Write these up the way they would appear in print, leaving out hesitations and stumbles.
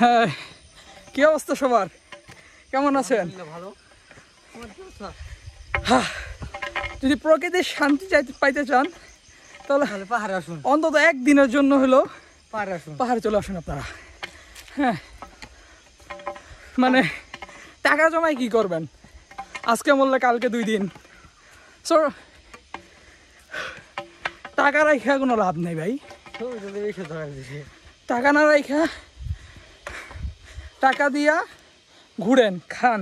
হ্যাঁ, কি অবস্থা সবার? কেমন আছেন? ভালো। যদি প্রকৃতির শান্তি পাইতে চান তাহলে পাহাড়ে আসুন, অন্তত একদিনের জন্য হলো পাহাড়ে আসুন, পাহাড়ে চলে আসুন আপনারা। হ্যাঁ, মানে টাকা জমায় কি করবেন? আজকে বললে কালকে 2 দিন, সো টাকা রাখা কোনো লাভ নেই ভাই। টাকা না রাখা টাকা দিয়া ঘুরেন, খান,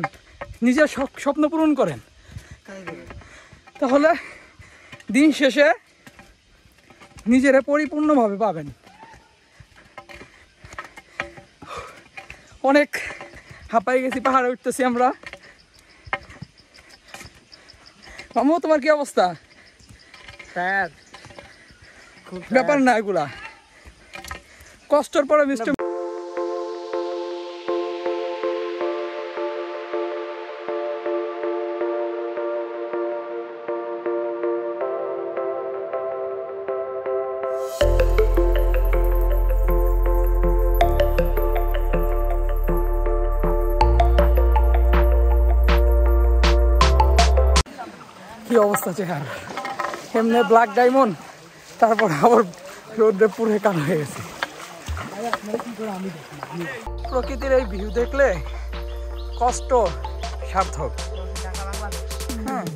নিজের স্বপ্ন পূরণ করেন, তাহলে দিন শেষে নিজেরা পরিপূর্ণভাবে পাবেন। অনেক হাঁপাই গেছি, পাহাড়ে উঠতেছি আমরা। মামু, তোমার কি অবস্থা? ব্যাপার না এগুলা, কষ্টের পরে মিস্টার কি অবস্থা চেহারা, এমনি ব্ল্যাক ডায়মন্ড, তারপর আবার রোদ্রে পুরে কালো হয়ে গেছে। প্রকৃতির এই ভিউ দেখলে কষ্ট সার্থক। হ্যাঁ,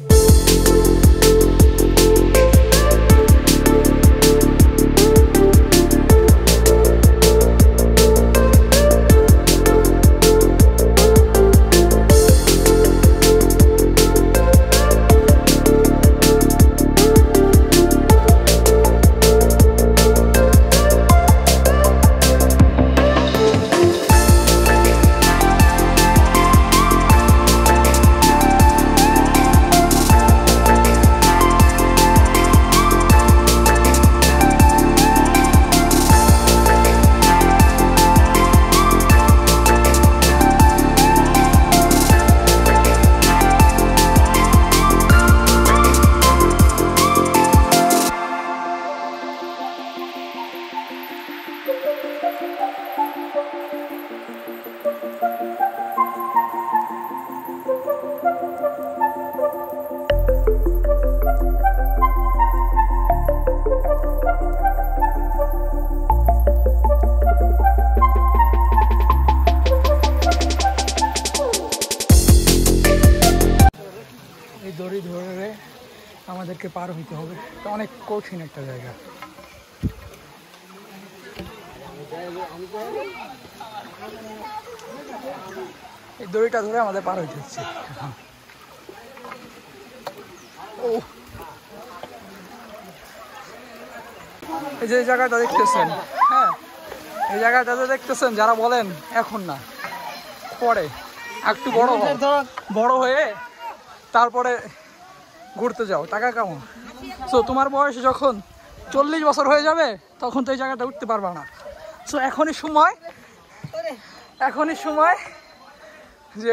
এই দড়ি ধরে আমাদেরকে পার হইতে হবে, এটা অনেক কঠিন একটা জায়গা। এই দড়িটা ধরে আমাদের পার হইতে হচ্ছে। এই যে জায়গাটা দেখতেছেন, হ্যাঁ, এই জায়গাটাতে দেখতেছেন, যারা বলেন এখন না, পরে একটু বড় হয়ে তারপরে ঘুরতে যাও, টাকা কামাও। সো তোমার বয়স যখন 40 বছর হয়ে যাবে তখন তো এই জায়গাটা উঠতে পারবা না। সো এখনই সময় যে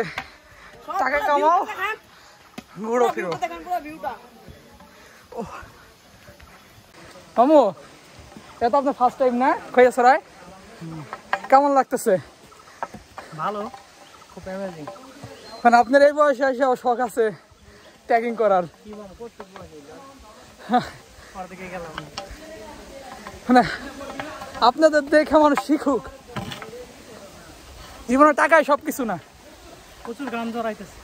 টাকা কামাও, ঘুরো ফিরো। মামু, এটা আপনার ফার্স্ট টাইম না খৈয়াছড়ায়? কেমন লাগতেছে? ভালো, খুব অ্যামেজিং। মানে আপনার এই বয়সে এসে শখ আছে ট্রেকিং করার? মানে আপনাদের দেখে মানুষ শিখুক, জীবনে টাকায় সবকিছু না। প্রচুর গান জড়াইতেছে।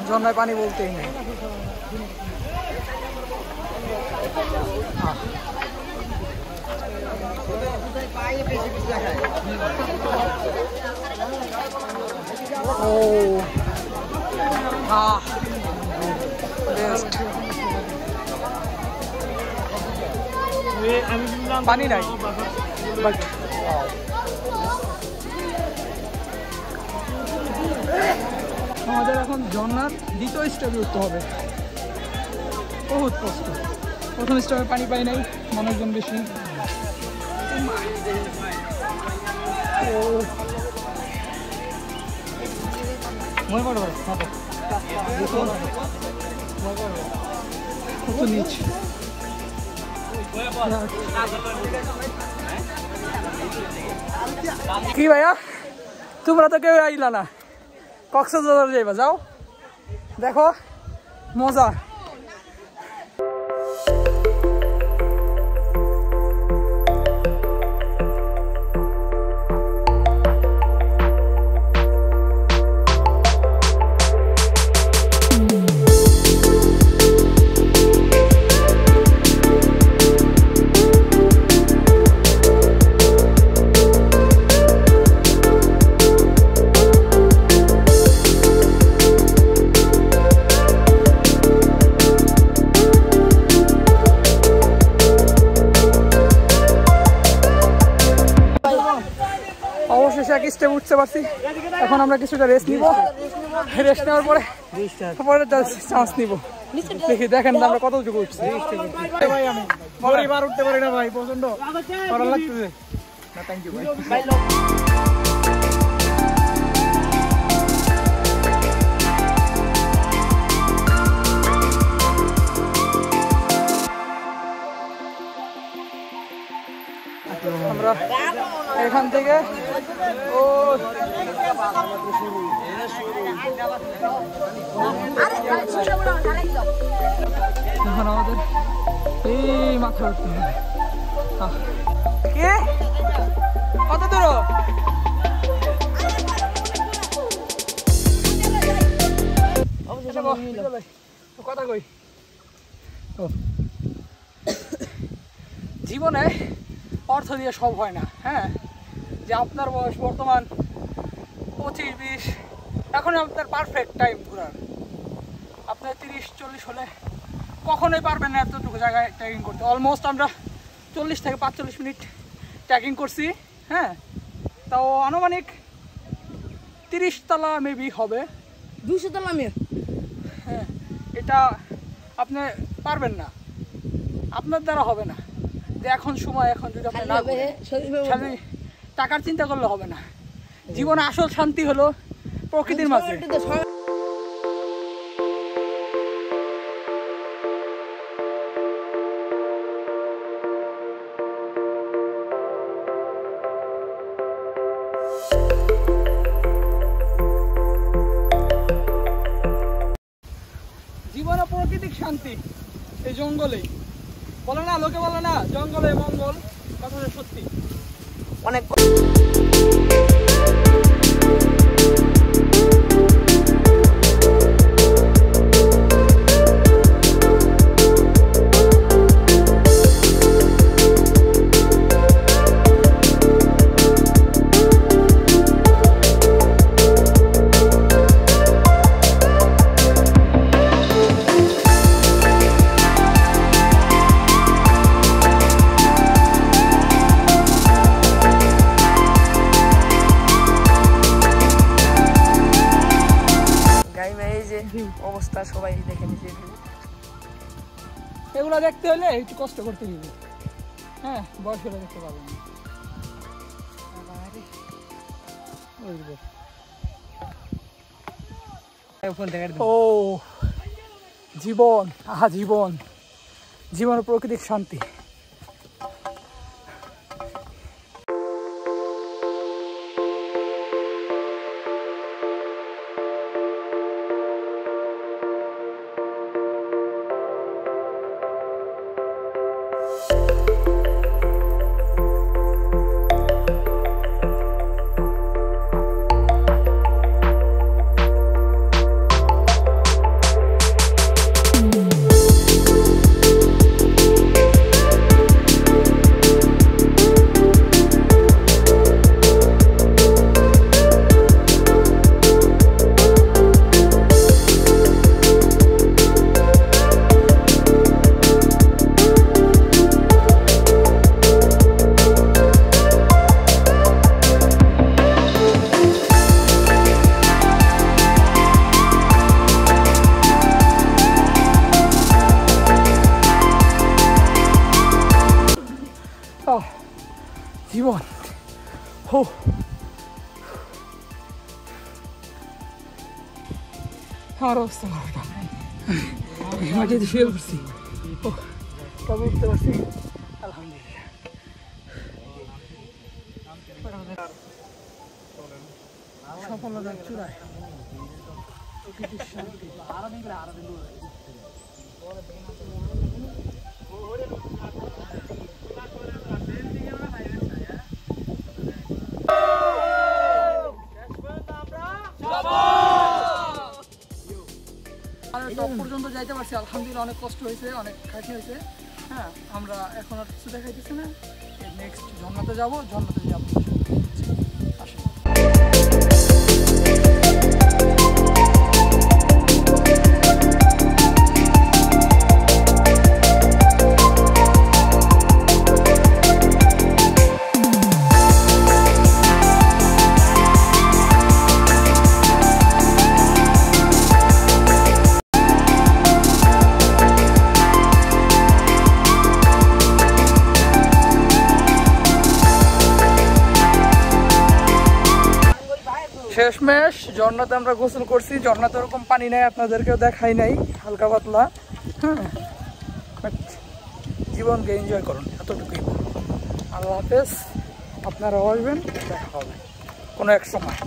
ঝর্ণায় পানি বলতেই নেই। ও বেস্ট। পানি নাই বাট আমাদের এখন ঝর্ণার দ্বিতীয় স্টেপে উঠতে হবে, বহুত কষ্ট। প্রথম স্টেপে পানি পাই নাই, মানুষজন বেশি। কত নিচ কি ভাইয়া, তোমরা তো কেউ আইলা না, কক্সবাজার যাইবা, যাও দেখো মজা। অবশেষে এক স্টেপ উঠতে পারছি। এখন আমরা কিছুটা রেস্ট নিব, রেস্ট নেওয়ার পরে চান্স নিব। দেখি দেখেন আমরা কতটুকু উঠছি। ভাই আমি এবার উঠতে পারি না ভাই, প্রচন্ড ভালো লাগতেছে। থ্যাংক ইউ ভাই। আমরা এখান থেকে ও এখন আমাদের এই মাথা উঠতে হবে। কে কত দূর? কথা কই, জীবনে অর্থ দিয়ে সব হয় না। হ্যাঁ, যে আপনার বয়স বর্তমান 25-20, এখন আপনার পারফেক্ট টাইম ঘোরার। আপনার 30-40 হলে কখনোই পারবেন না এতটুকু জায়গায় ট্রেকিং করতে। অলমোস্ট আমরা 40 থেকে 45 মিনিট ট্রেকিং করছি। হ্যাঁ, তাও আনুমানিক 30 তলা মেবি হবে, 200 তলা মেয়ে। হ্যাঁ, এটা আপনি পারবেন না, আপনার দ্বারা হবে না। যে এখন সময়, এখন যদি আপনি না করেন, টাকার চিন্তা করলে হবে না। জীবনে আসল শান্তি হলো প্রকৃতির মাঝে। জীবনে প্রাকৃতিক শান্তি এই জঙ্গলেই। বলে না, লোকে বলে না জঙ্গলে মঙ্গল, কথাটা সত্যি। অনেক অবস্থা সবাই দেখে নিচ্ছে। এগুলো দেখতে হলে একটু কষ্ট করতে হবে। হ্যাঁ, বয়স হলে দেখতে পারবেন। ও জীবন, আহা জীবন, জীবন প্রাকৃতিক শান্তি। আমার অবস্থা খারাপ, মাটিতে শুয়ে পড়ছি, তবে উঠতে পারছি আলহামদুলিল্লাহ। সফলতার চূড়ায় টপ পর্যন্ত যাইতে পারছি আলহামদুলিল্লাহ। অনেক কষ্ট হয়েছে, অনেক খাটি হয়েছে। হ্যাঁ, আমরা এখন আর কিছু দেখাইতেছি না, নেক্সট ঝর্ণাতে যাবো, ঝর্ণাতে যাবো। শেষমেশ ঝর্ণাতে আমরা গোসল করছি। ঝর্ণাতে ওরকম পানি নাই, আপনাদেরকেও দেখাই নাই, হালকা পাতলা। হ্যাঁ, জীবনকে এনজয় করুন, এতটুকুই। আল্লাহ হাফেজ, আপনারাও আসবেন, দেখা হবে কোনো এক সময়।